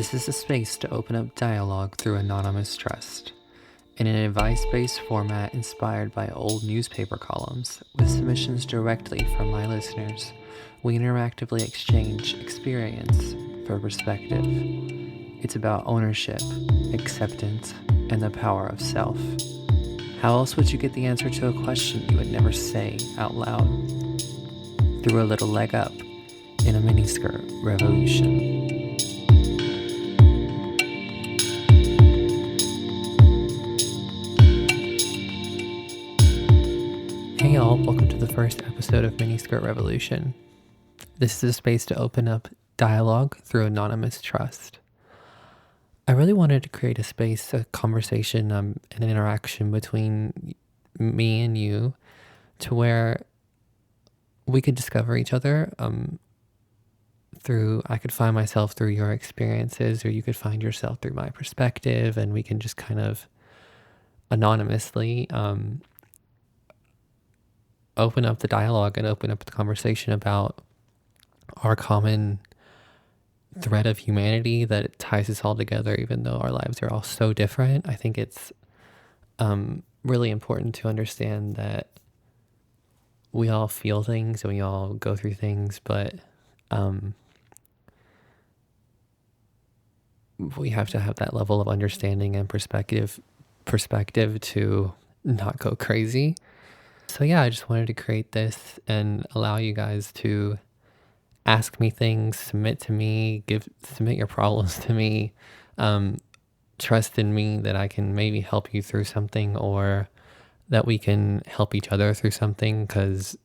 This is a space to open up dialogue through anonymous trust. In an advice-based format inspired by old newspaper columns, with submissions directly from my listeners, we interactively exchange experience for perspective. It's about ownership, acceptance, and the power of self. How else would you get the answer to a question you would never say out loud? Through a little leg up in a miniskirt revolution. Hey y'all, welcome to the first episode of Miniskirt Revolution. This is a space to open up dialogue through anonymous trust. I really wanted to create a space, a conversation, an interaction between me and you to where we could discover each other I could find myself through your experiences, or you could find yourself through my perspective, and we can just kind of anonymously open up the dialogue and open up the conversation about our common thread of humanity that ties us all together, even though our lives are all so different. I think it's really important to understand that we all feel things and we all go through things, but we have to have that level of understanding and perspective to not go crazy. So yeah, I just wanted to create this and allow you guys to ask me things, submit your problems to me, trust in me that I can maybe help you through something, or that we can help each other through something, because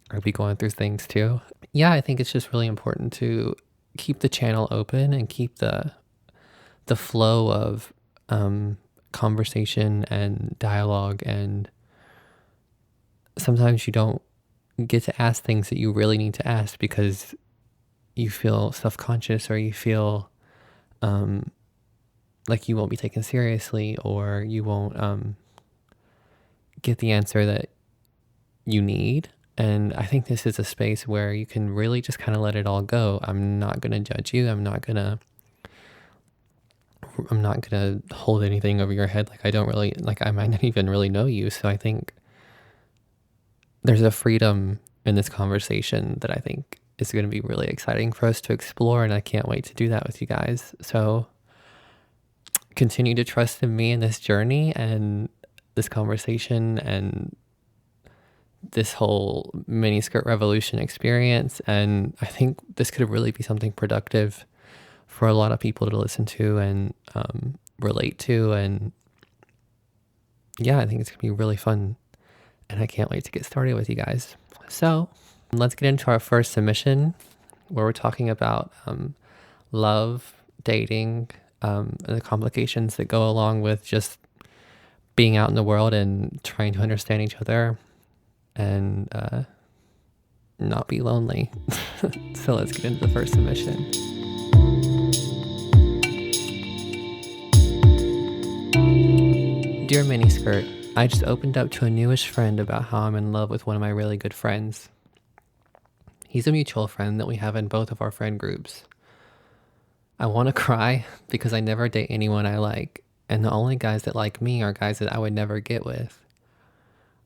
I'll be going through things too. Yeah, I think it's just really important to keep the channel open and keep the flow of conversation and dialogue. And sometimes you don't get to ask things that you really need to ask because you feel self-conscious, or you feel like you won't be taken seriously, or you won't get the answer that you need. And I think this is a space where you can really just kind of let it all go. I'm not going to judge you. I'm not going to hold anything over your head. I might not even really know you. So I think there's a freedom in this conversation that I think is going to be really exciting for us to explore. And I can't wait to do that with you guys. So continue to trust in me in this journey and this conversation and this whole Miniskirt Revolution experience. And I think this could really be something productive for a lot of people to listen to and relate to. And yeah, I think it's gonna be really fun, and I can't wait to get started with you guys. So let's get into our first submission, where we're talking about love, dating, and the complications that go along with just being out in the world and trying to understand each other and not be lonely. So let's get into the first submission. Dear Miniskirt, I just opened up to a newish friend about how I'm in love with one of my really good friends. He's a mutual friend that we have in both of our friend groups. I want to cry because I never date anyone I like, and the only guys that like me are guys that I would never get with.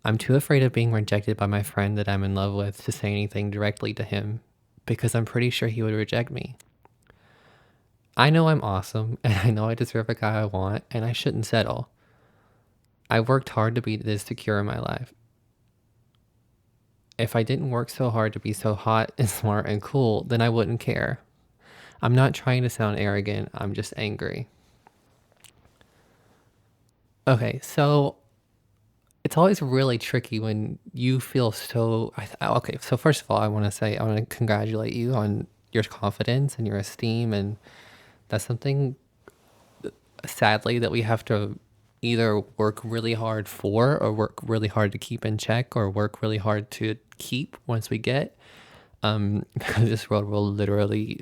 I'm too afraid of being rejected by my friend that I'm in love with to say anything directly to him, because I'm pretty sure he would reject me. I know I'm awesome, and I know I deserve a guy I want, and I shouldn't settle. I worked hard to be this secure in my life. If I didn't work so hard to be so hot and smart and cool, then I wouldn't care. I'm not trying to sound arrogant, I'm just angry. Okay, so it's always really tricky when you feel so... Okay, so first of all, I want to congratulate you on your confidence and your esteem, and that's something, sadly, that we have to either work really hard for, or work really hard to keep in check, or work really hard to keep once we get. Because this world will literally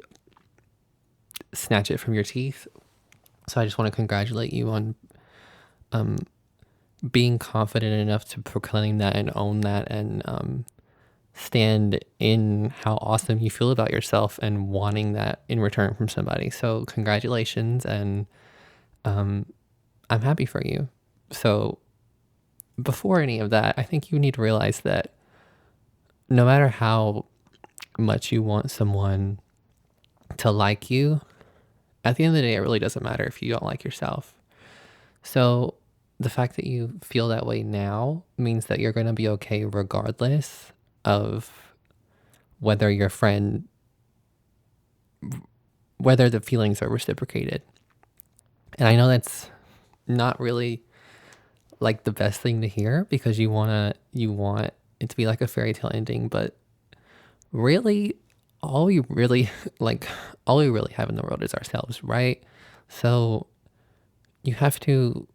snatch it from your teeth. So I just want to congratulate you on being confident enough to proclaim that and own that, and stand in how awesome you feel about yourself and wanting that in return from somebody. So congratulations, and I'm happy for you. So before any of that, I think you need to realize that no matter how much you want someone to like you, at the end of the day, it really doesn't matter if you don't like yourself. So the fact that you feel that way now means that you're going to be okay regardless of whether your friend, whether the feelings are reciprocated. And I know that's not really like the best thing to hear because you want it to be like a fairy tale ending, but really all we really like all we really have in the world is ourselves, right? So you have to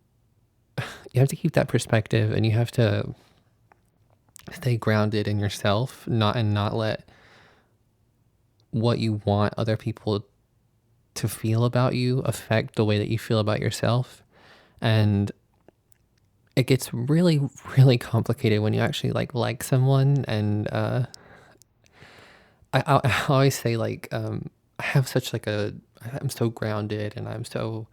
you have to keep that perspective, and you have to stay grounded in yourself, not let what you want other people to feel about you affect the way that you feel about yourself. And it gets really, really complicated when you actually like someone. And I always say I have such I'm so grounded and I'm so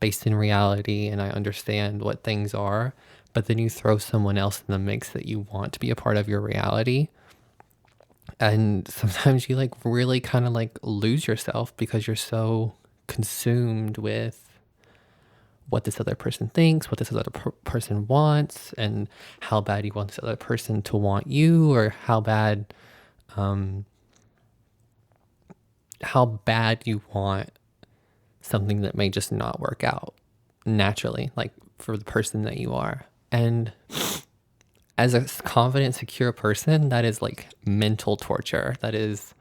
based in reality and I understand what things are. But then you throw someone else in the mix that you want to be a part of your reality. And sometimes you really kind of lose yourself because you're so consumed with what this other person thinks, what this other person wants, and how bad you want this other person to want you, or how bad you want something that may just not work out naturally, like for the person that you are. And as a confident, secure person, that is like mental torture. That is,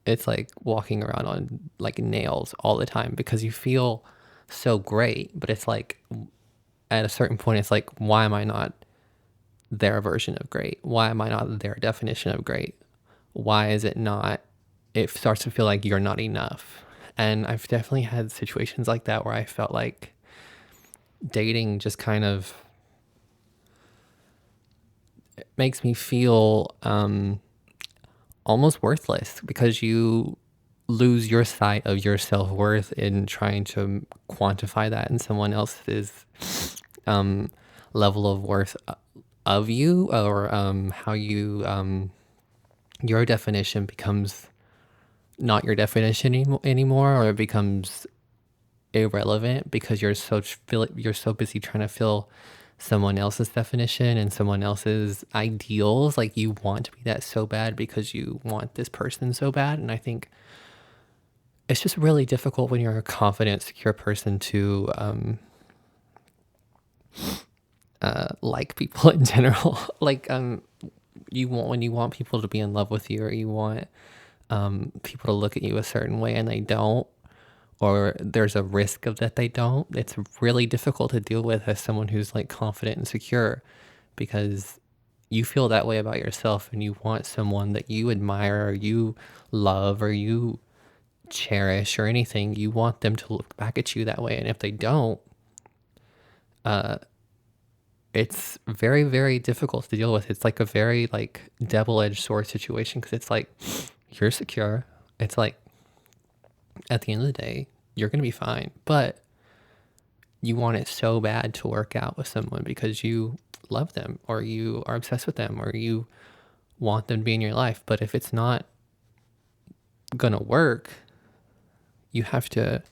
it's like walking around on like nails all the time because you feel so great, but it's like at a certain point, it's like, why am I not their version of great? Why am I not their definition of great? Why is it not? It starts to feel like you're not enough. And I've definitely had situations like that where I felt like dating just kind of makes me feel almost worthless because you lose your sight of your self-worth in trying to quantify that in someone else's level of worth of you, or how you your definition becomes not your definition anymore, or it becomes irrelevant because you're so busy trying to fill someone else's definition and someone else's ideals. Like you want to be that so bad because you want this person so bad. And I think it's just really difficult when you're a confident, secure person to like people in general. When you want people to be in love with you, or you want people to look at you a certain way and they don't, or there's a risk of that they don't. It's really difficult to deal with as someone who's like confident and secure, because you feel that way about yourself and you want someone that you admire or you love or you cherish or anything. You want them to look back at you that way, and if they don't, it's very, very difficult to deal with. It's like a very double-edged sword situation, because it's like you're secure. It's like at the end of the day, you're going to be fine, but you want it so bad to work out with someone because you love them or you are obsessed with them or you want them to be in your life. But if it's not going to work, you have to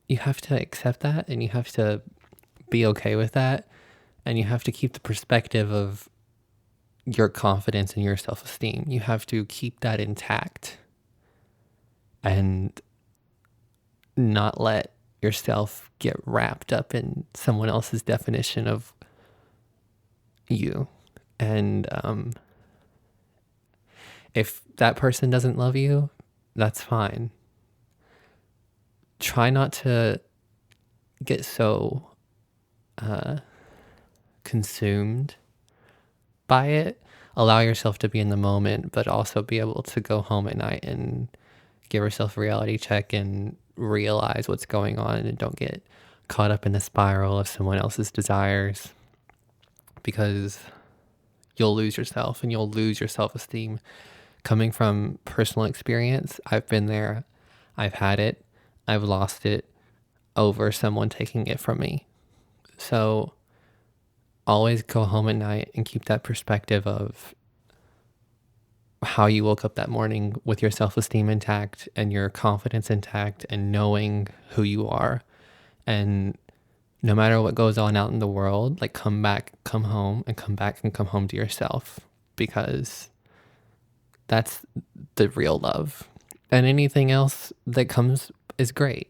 accept that, and you have to be okay with that, and you have to keep the perspective of your confidence and your self-esteem. You have to keep that intact and not let yourself get wrapped up in someone else's definition of you. And if that person doesn't love you, that's fine. Try not to get so consumed by it. Allow yourself to be in the moment, but also be able to go home at night and give yourself a reality check and realize what's going on, and don't get caught up in the spiral of someone else's desires, because you'll lose yourself and you'll lose your self-esteem. Coming from personal experience, I've been there, I've had it, I've lost it over someone taking it from me. So always go home at night and keep that perspective of how you woke up that morning with your self-esteem intact and your confidence intact and knowing who you are. And no matter what goes on out in the world, like come back, come home, and come back and come home to yourself, because that's the real love. And anything else that comes is great.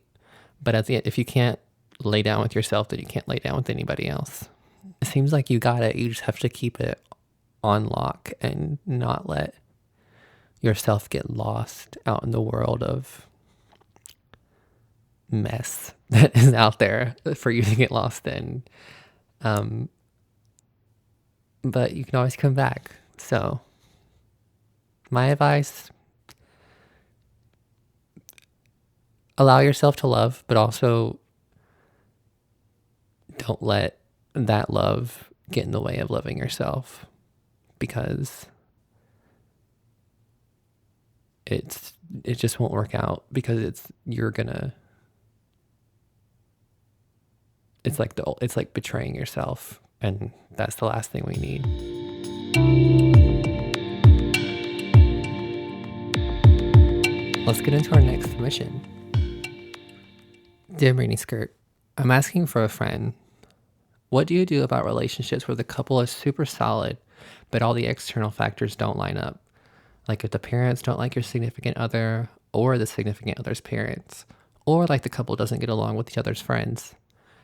But at the end, if you can't lay down with yourself, then you can't lay down with anybody else. It seems like you just have to keep it on lock and not let yourself get lost out in the world of mess that is out there for you to get lost in. But you can always come back. So my advice, allow yourself to love, but also don't let that love get in the way of loving yourself, because it just won't work out, because it's like betraying yourself, and that's the last thing we need. Let's get into our next submission. Dear Miniskirt, I'm asking for a friend. What do you do about relationships where the couple is super solid, but all the external factors don't line up? Like if the parents don't like your significant other, or the significant other's parents, or like the couple doesn't get along with each other's friends.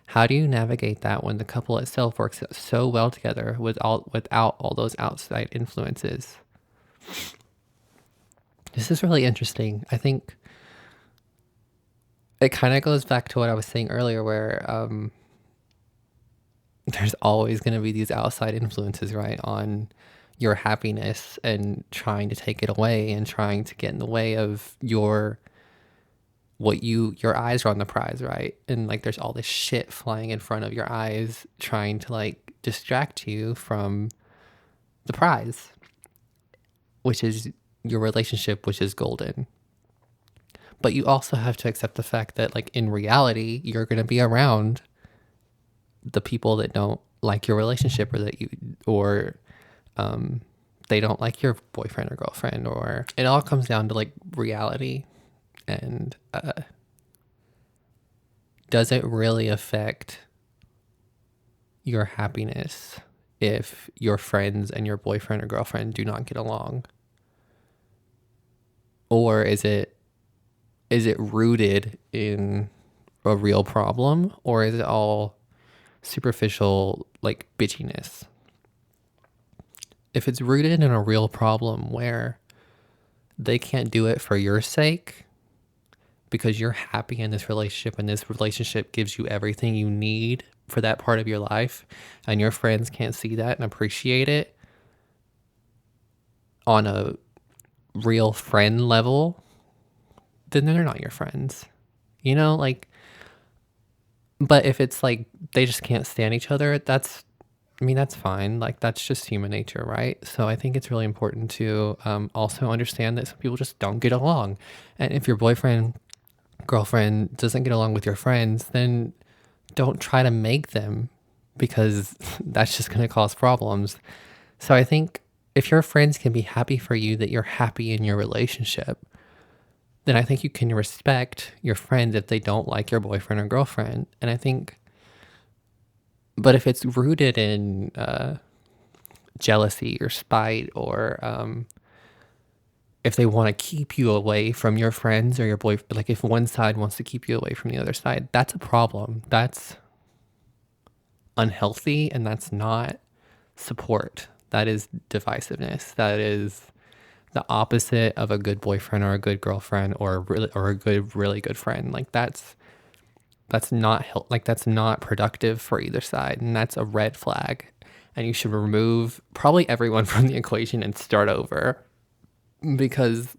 How do you navigate that when the couple itself works so well together without all those outside influences? This is really interesting. I think it kind of goes back to what I was saying earlier, where there's always going to be these outside influences, right, on your happiness, and trying to take it away and trying to get in the way of your eyes are on the prize, right? And like there's all this shit flying in front of your eyes trying to like distract you from the prize, which is your relationship, which is golden. But you also have to accept the fact that like in reality, you're going to be around the people that don't like your relationship, or they don't like your boyfriend or girlfriend, or it all comes down to like reality. And does it really affect your happiness if your friends and your boyfriend or girlfriend do not get along? Or is it rooted in a real problem, or is it all superficial like bitchiness? If it's rooted in a real problem where they can't do it for your sake because you're happy in this relationship and this relationship gives you everything you need for that part of your life, and your friends can't see that and appreciate it on a real friend level, then they're not your friends, like. But if it's like they just can't stand each other, that's fine. Like that's just human nature, right? So I think it's really important to also understand that some people just don't get along. And if your boyfriend, girlfriend doesn't get along with your friends, then don't try to make them, because that's just going to cause problems. So I think if your friends can be happy for you that you're happy in your relationship, then I think you can respect your friends if they don't like your boyfriend or girlfriend. And I think, but if it's rooted in jealousy or spite, or if they want to keep you away from your friends or your boyfriend, like if one side wants to keep you away from the other side, that's a problem. That's unhealthy, and that's not support. That is divisiveness. That is the opposite of a good boyfriend or a good girlfriend, or a really good friend. Like that's not productive for either side, and that's a red flag. And you should remove probably everyone from the equation and start over, because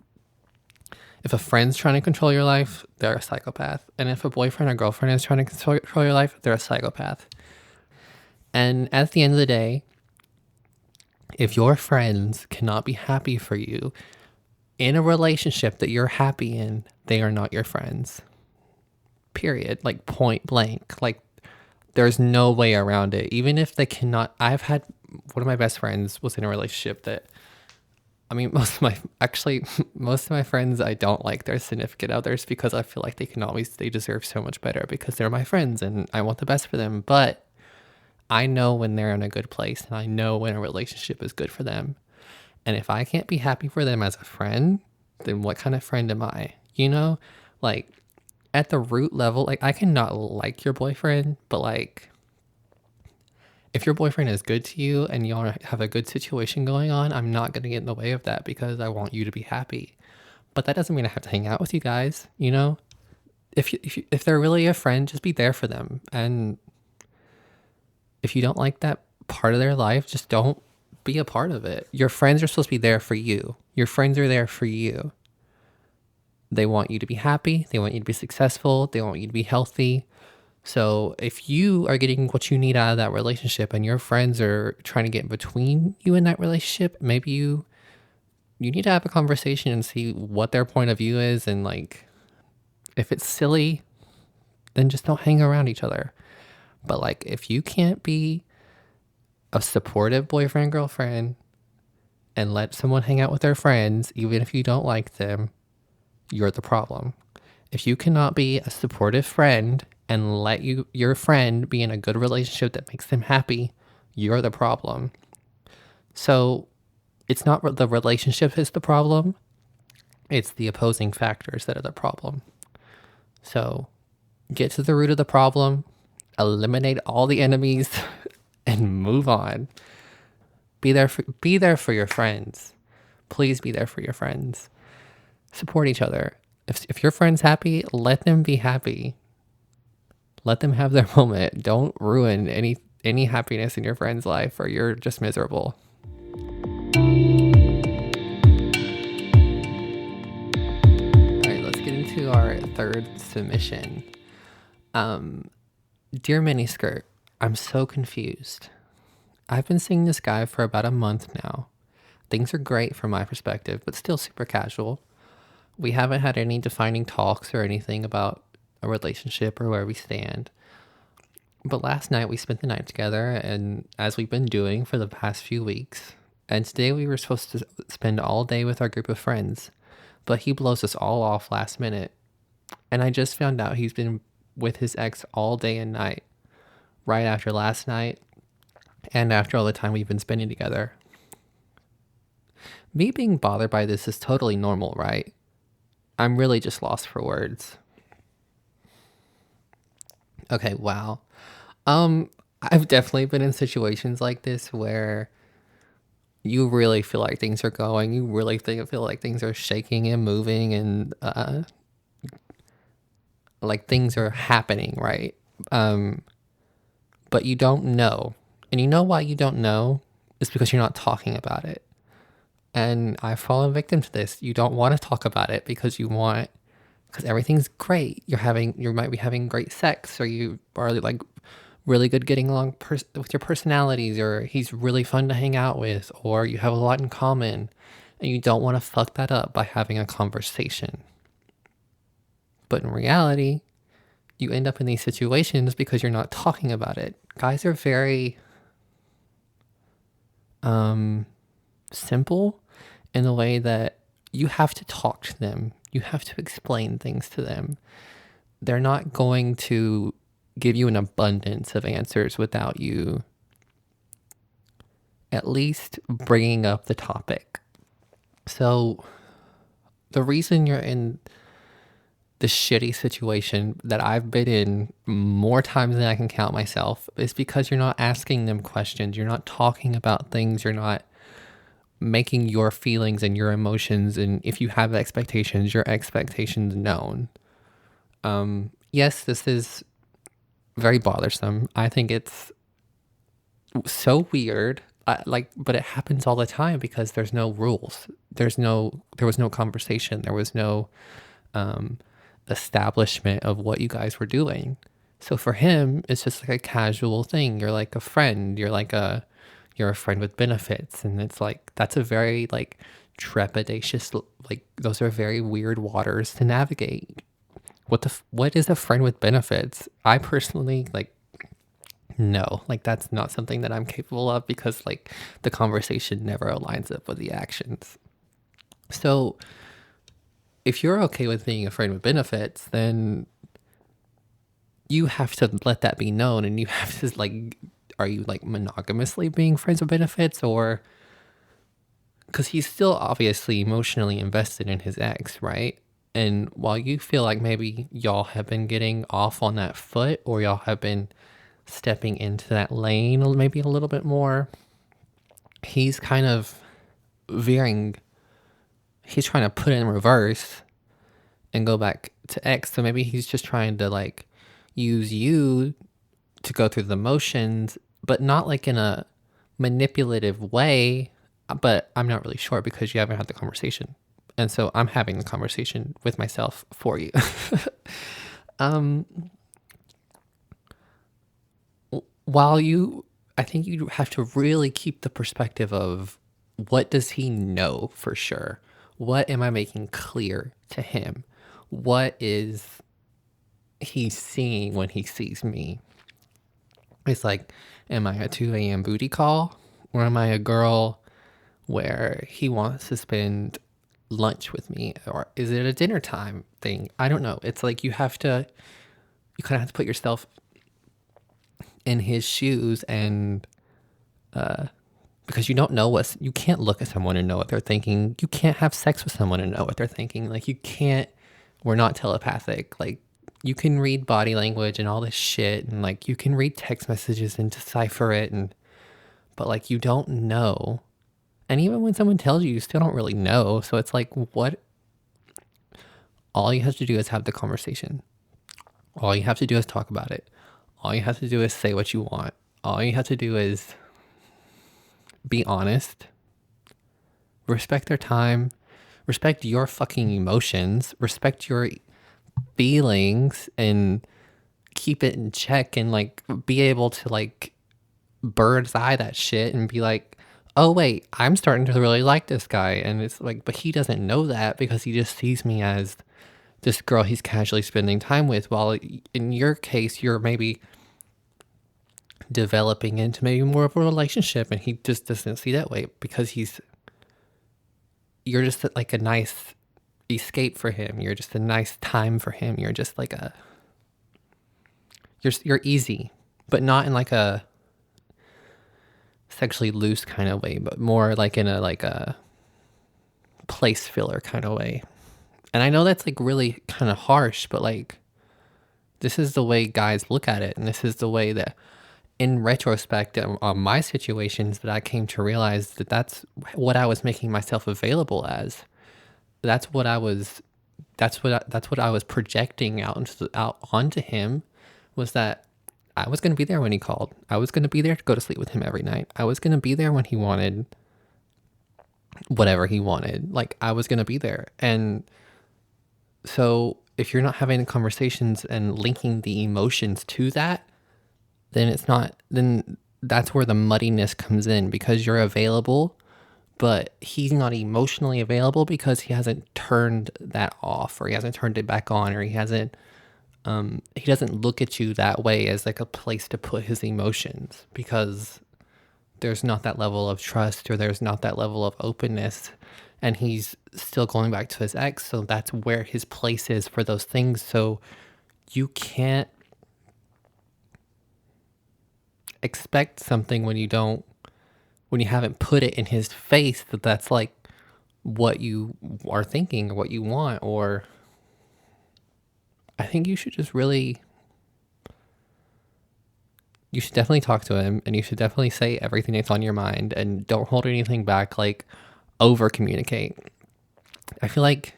if a friend's trying to control your life, they're a psychopath, and if a boyfriend or girlfriend is trying to control your life, they're a psychopath. And at the end of the day, If your friends cannot be happy for you in a relationship that you're happy in, they are not your friends. Period. Like point blank. Like there's no way around it. Even if they cannot, I've had one of my best friends was in a relationship that, I mean, most of my friends, I don't like their significant others because I feel like they deserve so much better because they're my friends and I want the best for them. But I know when they're in a good place and I know when a relationship is good for them. And if I can't be happy for them as a friend, then what kind of friend am I? You know, like at the root level, like I cannot like your boyfriend, but like if your boyfriend is good to you and y'all have a good situation going on, I'm not going to get in the way of that because I want you to be happy. But that doesn't mean I have to hang out with you guys, you know? If they're really a friend, just be there for them. And if you don't like that part of their life, just don't be a part of it. Your friends are supposed to be there for you. Your friends are there for you. They want you to be happy. They want you to be successful. They want you to be healthy. So if you are getting what you need out of that relationship and your friends are trying to get in between you in that relationship, maybe you need to have a conversation and see what their point of view is. And like, if it's silly, then just don't hang around each other. But like, if you can't be a supportive boyfriend, girlfriend, and let someone hang out with their friends, even if you don't like them, you're the problem. If you cannot be a supportive friend and let your friend be in a good relationship that makes them happy, you're the problem. So it's not the relationship is the problem. It's the opposing factors that are the problem. So get to the root of the problem, eliminate all the enemies, and move on. Be there for your friends. Please be there for your friends. Support each other. If your friend's happy, let them be happy. Let them have their moment. Don't ruin any happiness in your friend's life or you're just miserable. All right, let's get into our third submission. Dear Miniskirt, I'm so confused. I've been seeing this guy for about a month now. Things are great from my perspective, but still super casual. We haven't had any defining talks or anything about a relationship or where we stand. But last night we spent the night together, and as we've been doing for the past few weeks, and today we were supposed to spend all day with our group of friends, but he blows us all off last minute. And I just found out he's been with his ex all day and night, right after last night, and after all the time we've been spending together. Me being bothered by this is totally normal, right? I'm really just lost for words. Okay, wow. I've definitely been in situations like this where you really feel like things are going, you really feel like things are shaking and moving and like things are happening, right? But you don't know. And you know why you don't know? It's because you're not talking about it. And I've fallen victim to this. You don't want to talk about it because everything's great. You might be having great sex, or you are like really good getting along with your personalities, or he's really fun to hang out with, or you have a lot in common, and you don't want to fuck that up by having a conversation. But in reality, you end up in these situations because you're not talking about it. Guys are very simple in the way that you have to talk to them. You have to explain things to them. They're not going to give you an abundance of answers without you at least bringing up the topic. So the reason you're in the shitty situation that I've been in more times than I can count myself is because you're not asking them questions. You're not talking about things. You're not making your feelings and your emotions, and if you have expectations, your expectations known. Yes, this is very bothersome. I think it's so weird. But it happens all the time because there's no rules. There was no conversation. There was no establishment of what you guys were doing. So for him, it's just like a casual thing. You're like a friend. You're like you're a friend with benefits. And it's like, that's a very like trepidatious, like those are very weird waters to navigate. What is a friend with benefits? I personally like, no, like that's not something that I'm capable of, because like the conversation never aligns up with the actions. So if you're okay with being a friend with benefits, then you have to let that be known, and you have to like, are you like monogamously being friends with benefits, or because he's still obviously emotionally invested in his ex, right? And while you feel like maybe y'all have been getting off on that foot, or y'all have been stepping into that lane maybe a little bit more, he's kind of veering, he's trying to put it in reverse and go back to X. So maybe he's just trying to like use you to go through the motions, but not like in a manipulative way. But I'm not really sure, because you haven't had the conversation. And so I'm having the conversation with myself for you. um, while you, I think you have to really keep the perspective of, what does he know for sure? What am I making clear to him? What is he seeing when he sees me? It's like, am I a 2 a.m. booty call? Or am I a girl where he wants to spend lunch with me? Or is it a dinner time thing? I don't know. It's like you kind of have to put yourself in his shoes, and because you don't know you can't look at someone and know what they're thinking. You can't have sex with someone and know what they're thinking. Like, you can't, we're not telepathic. Like, you can read body language and all this shit, and like you can read text messages and decipher it, but like you don't know. And even when someone tells you, you still don't really know. So it's like, what? All you have to do is have the conversation. All you have to do is talk about it. All you have to do is say what you want. All you have to do is be honest. Respect their time. Respect your fucking emotions. Respect your feelings, and keep it in check, and like be able to like bird's eye that shit and be like, oh wait, I'm starting to really like this guy. And it's like, but he doesn't know that, because he just sees me as this girl he's casually spending time with, while in your case you're maybe developing into maybe more of a relationship, and he just doesn't see that way, because you're just like a nice escape for him. You're just a nice time for him. You're just like you're easy, but not in like a sexually loose kind of way, but more like in a place filler kind of way. And I know that's like really kind of harsh, but like, this is the way guys look at it, and this is the way that, in retrospect, on my situations, that I came to realize that that's what I was making myself available as. That's what I was. That's what I was projecting out onto him, was that I was going to be there when he called. I was going to be there to go to sleep with him every night. I was going to be there when he wanted whatever he wanted. Like, I was going to be there. And so if you're not having the conversations and linking the emotions to that, then that's where the muddiness comes in, because you're available, but he's not emotionally available, because he hasn't turned that off, or he hasn't turned it back on, or he doesn't look at you that way as like a place to put his emotions, because there's not that level of trust, or there's not that level of openness, and he's still going back to his ex. So that's where his place is for those things. So you can't expect something when you haven't put it in his face, that's like what you are thinking or what you want. Or I think you should definitely talk to him, and you should definitely say everything that's on your mind, and don't hold anything back, like over communicate. I feel like,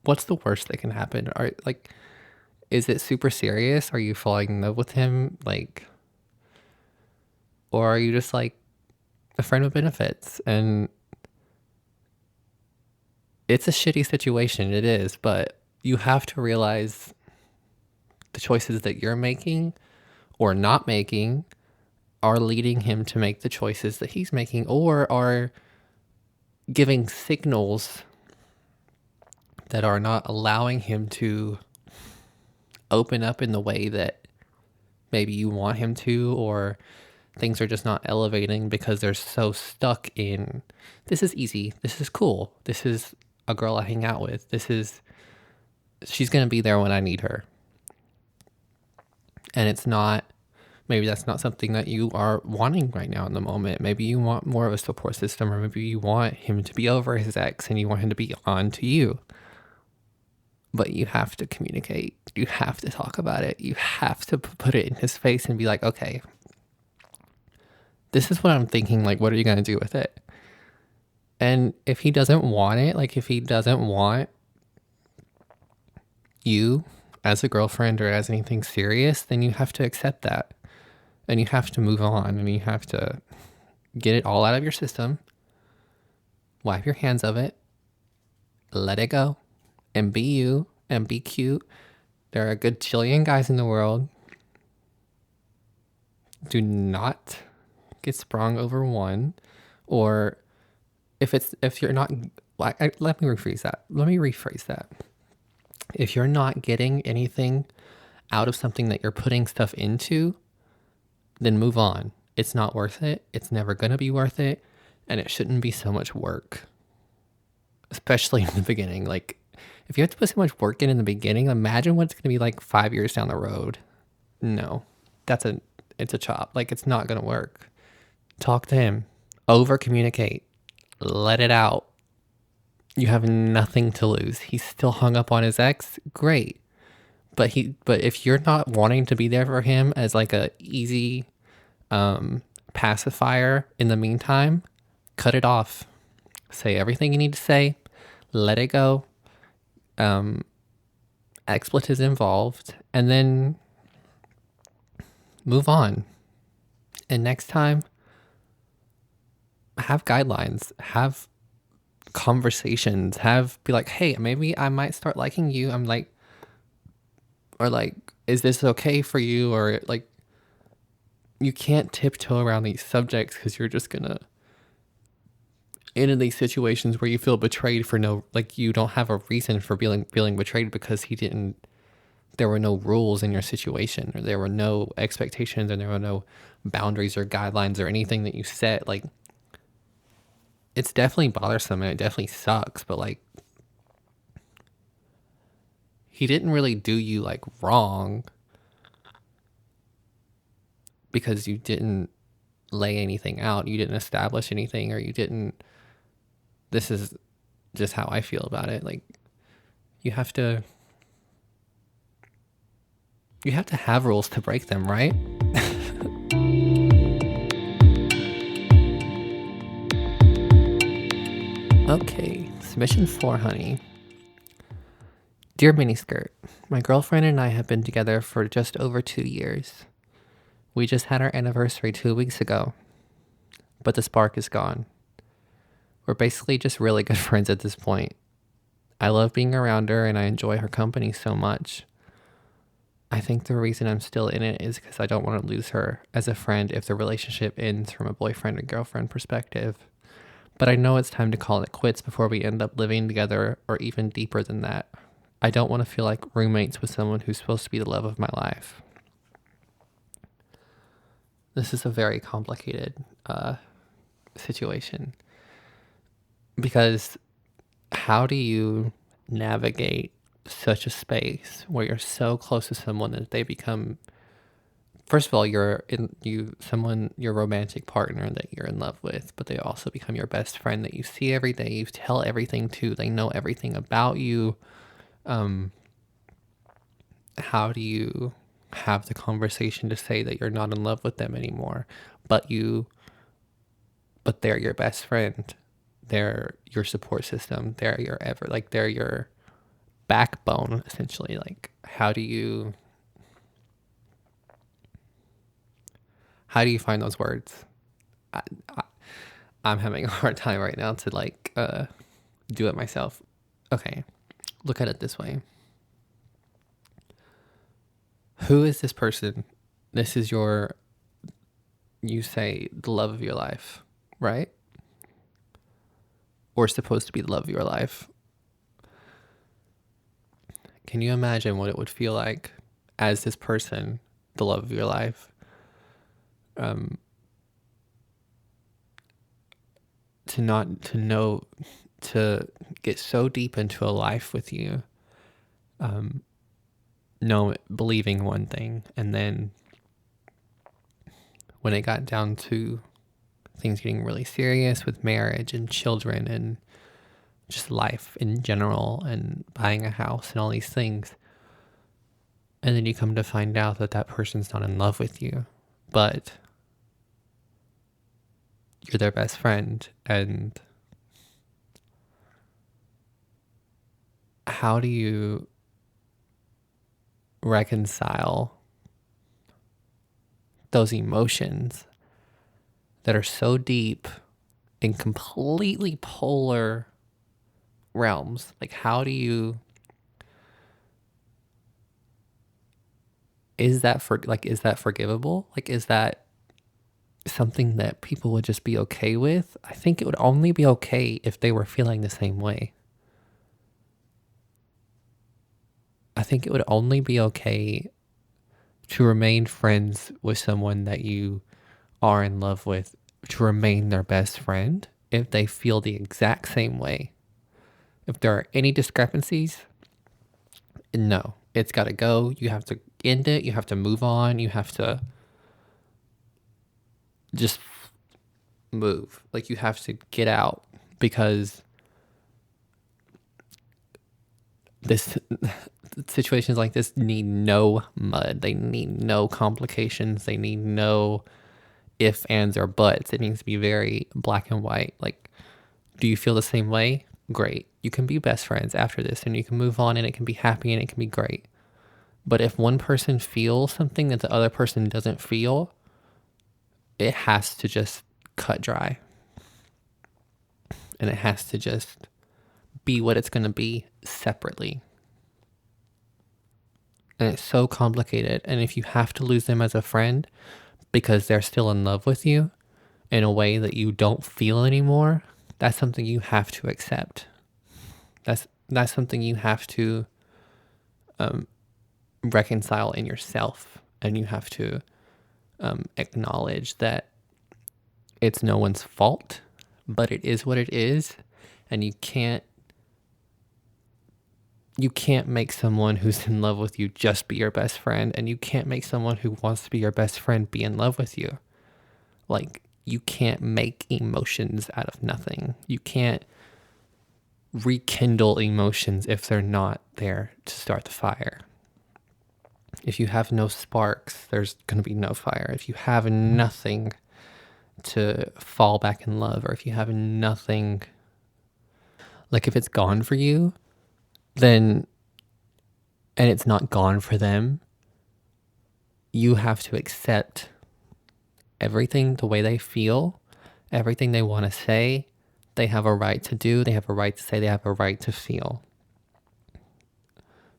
what's the worst that can happen? Is it super serious? Are you falling in love with him? Like, or are you just like a friend with benefits? And it's a shitty situation, it is, but you have to realize the choices that you're making or not making are leading him to make the choices that he's making, or are giving signals that are not allowing him to open up in the way that maybe you want him to, or things are just not elevating because they're so stuck in, this is easy, this is cool, this is a girl I hang out with, she's going to be there when I need her. And it's not, maybe that's not something that you are wanting right now in the moment. Maybe you want more of a support system, or maybe you want him to be over his ex and you want him to be on to you. But you have to communicate. You have to talk about it. You have to put it in his face and be like, okay, this is what I'm thinking. Like, what are you going to do with it? And if he doesn't want it, like if he doesn't want you as a girlfriend or as anything serious, then you have to accept that. And you have to move on, and you have to get it all out of your system. Wipe your hands of it. Let it go. And be you, and be cute. There are a good jillion guys in the world. Do not get sprung over one. Or if you're not, let me rephrase that. If you're not getting anything out of something that you're putting stuff into, then move on. It's not worth it. It's never going to be worth it. And it shouldn't be so much work, especially in the beginning. Like, if you have to put so much work in the beginning, imagine what it's going to be like 5 years down the road. No, it's a chop. Like, it's not going to work. Talk to him. Over communicate. Let it out. You have nothing to lose. He's still hung up on his ex. Great. But if you're not wanting to be there for him as like a easy pacifier in the meantime, cut it off. Say everything you need to say. Let it go. Expletives involved, and then move on. And next time, have guidelines, have conversations, be like, hey, maybe I might start liking you. Is this okay for you? Or like, you can't tiptoe around these subjects because you're just gonna into these situations where you feel betrayed for you don't have a reason for feeling betrayed because there were no rules in your situation, or there were no expectations, and there were no boundaries or guidelines or anything that you set. Like, it's definitely bothersome and it definitely sucks, but like, he didn't really do you like wrong because you didn't lay anything out, you didn't establish anything, or this is just how I feel about it. Like, you have to have rules to break them, right? Okay, submission 4, honey. Dear Miniskirt, my girlfriend and I have been together for just over 2 years. We just had our anniversary 2 weeks ago, but the spark is gone. We're basically just really good friends at this point. I love being around her and I enjoy her company so much. I think the reason I'm still in it is because I don't want to lose her as a friend if the relationship ends from a boyfriend and girlfriend perspective. But I know it's time to call it quits before we end up living together, or even deeper than that. I don't want to feel like roommates with someone who's supposed to be the love of my life. This is a very complicated situation, because how do you navigate such a space where you're so close to someone that they become, first of all, your romantic partner that you're in love with, but they also become your best friend that you see every day, you tell everything to, they know everything about you. How do you have the conversation to say that you're not in love with them anymore, but they're your best friend, they're your support system, they're your backbone, essentially? Like, how do you find those words? I'm having a hard time right now to do it myself. Okay, look at it this way. Who is this person? This is your you say the love of your life, right? Or supposed to be the love of your life. Can you imagine what it would feel like as this person, the love of your life, to not to know to get so deep into a life with you, believing one thing, and then when it got down to things getting really serious with marriage and children and just life in general and buying a house and all these things, and then you come to find out that that person's not in love with you, but you're their best friend. And how do you reconcile those emotions that are so deep in completely polar realms? Like, how do you, is that forgivable? Like, is that something that people would just be okay with? I think it would only be okay if they were feeling the same way. I think it would only be okay to remain friends with someone that you are in love with, to remain their best friend, if they feel the exact same way. If there are any discrepancies, no, it's got to go. You have to end it. You have to move on. You have to just move. Like, you have to get out, because this situations like this need no mud. They need no complications. They need no ifs, ands, or buts. It needs to be very black and white. Like, do you feel the same way? Great. You can be best friends after this, and you can move on, and it can be happy, and it can be great. But if one person feels something that the other person doesn't feel, it has to just cut dry. And it has to just be what it's going to be separately. And it's so complicated. And if you have to lose them as a friend because they're still in love with you in a way that you don't feel anymore, that's something you have to accept. That's something you have to reconcile in yourself. And you have to acknowledge that it's no one's fault, but it is what it is. And you can't make someone who's in love with you just be your best friend, and you can't make someone who wants to be your best friend be in love with you. Like, you can't make emotions out of nothing. You can't rekindle emotions if they're not there to start the fire. If you have no sparks, there's going to be no fire. If you have nothing to fall back in love, or if you have nothing, like, if it's gone for you, then, and it's not gone for them, you have to accept everything the way they feel, everything they want to say. They have a right to do, they have a right to say, they have a right to feel.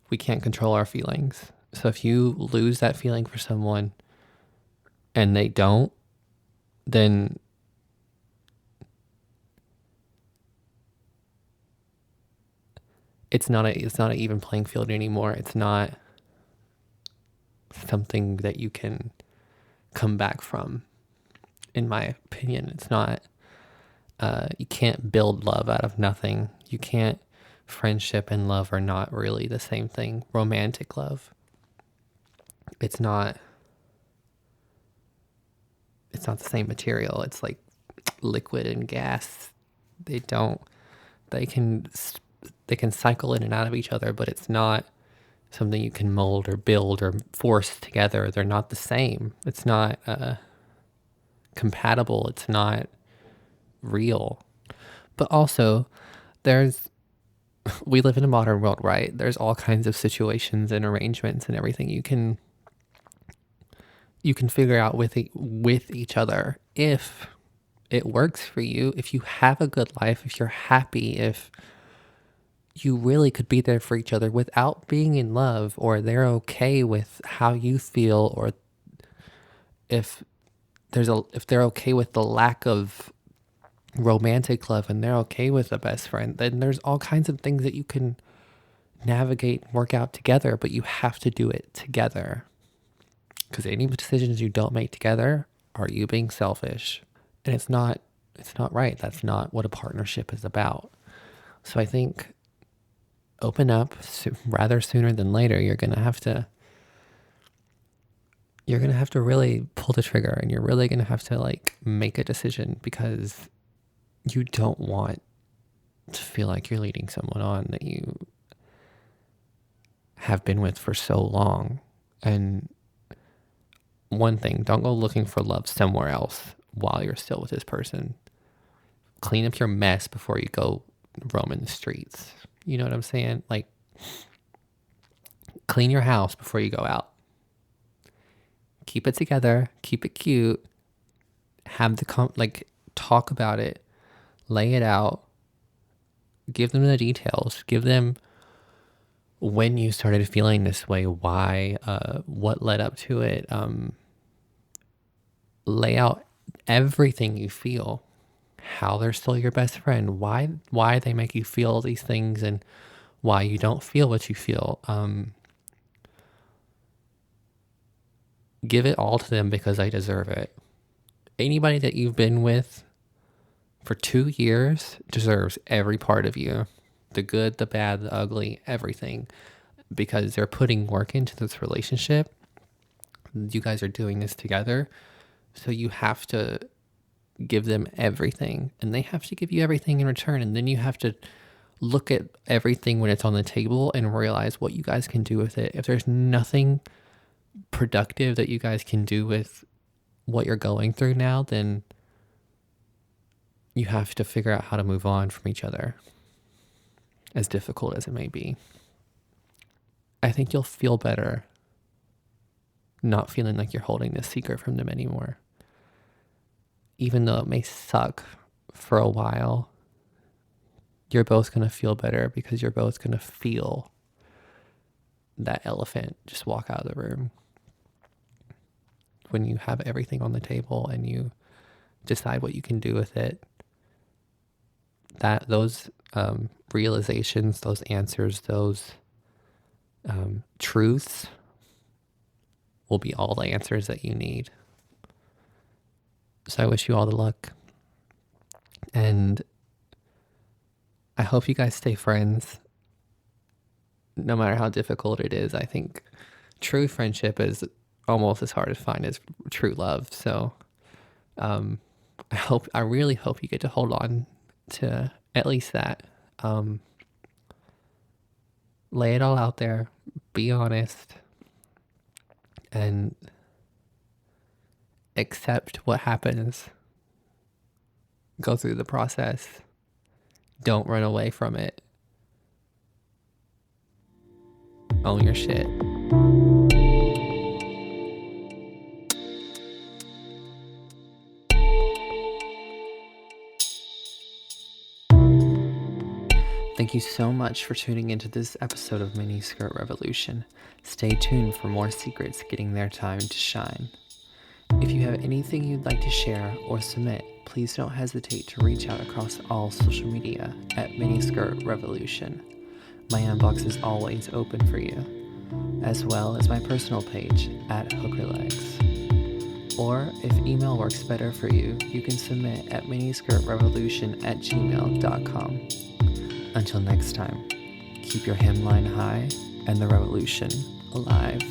We can't control our feelings. So if you lose that feeling for someone and they don't, then it's not an even playing field anymore. It's not something that you can come back from, in my opinion. It's not, you can't build love out of nothing. You can't. Friendship and love are not really the same thing. Romantic love, it's not the same material. It's like liquid and gas. They can cycle in and out of each other, but it's not something you can mold or build or force together. They're not the same. It's not compatible. It's not real. But also, we live in a modern world, right? There's all kinds of situations and arrangements and everything you can figure out with each other if it works for you, if you have a good life, if you're happy, if you really could be there for each other without being in love, or they're okay with how you feel, or if if they're okay with the lack of romantic love and they're okay with a best friend, then there's all kinds of things that you can navigate and work out together, but you have to do it together. Because any decisions you don't make together are you being selfish. And it's not right. That's not what a partnership is about. So I think open up rather sooner than later. You're going to have to really pull the trigger, and you're really going to have to like make a decision, because you don't want to feel like you're leading someone on that you have been with for so long. And one thing, don't go looking for love somewhere else while you're still with this person. Clean up your mess before you go roaming the streets. You know what I'm saying? Like, clean your house before you go out. Keep it together. Keep it cute. Have talk about it. Lay it out. Give them the details. Give them when you started feeling this way, why, what led up to it. Lay out everything you feel, how they're still your best friend, why they make you feel these things, and why you don't feel what you feel. Give it all to them, because they deserve it. Anybody that you've been with for 2 years deserves every part of you. The good, the bad, the ugly, everything. Because they're putting work into this relationship. You guys are doing this together. So you have to give them everything. And they have to give you everything in return. And then you have to look at everything when it's on the table and realize what you guys can do with it. If there's nothing productive that you guys can do with what you're going through now, then you have to figure out how to move on from each other, as difficult as it may be. I think you'll feel better not feeling like you're holding this secret from them anymore. Even though it may suck for a while, you're both going to feel better, because you're both going to feel that elephant just walk out of the room. When you have everything on the table and you decide what you can do with it, those realizations, those answers, those truths will be all the answers that you need. So I wish you all the luck. And I hope you guys stay friends, no matter how difficult it is. I think true friendship is almost as hard to find as true love. So I really hope you get to hold on to at least that. Lay it all out there. Be honest. And accept what happens. Go through the process. Don't run away from it. Own your shit. Thank you so much for tuning into this episode of Miniskirt Revolution. Stay tuned for more secrets getting their time to shine. If you have anything you'd like to share or submit, please don't hesitate to reach out across all social media at Miniskirt Revolution. My inbox is always open for you, as well as my personal page at hookerlegs. Or if email works better for you, you can submit at miniskirtrevolution@gmail.com. Until next time, keep your hemline high and the revolution alive.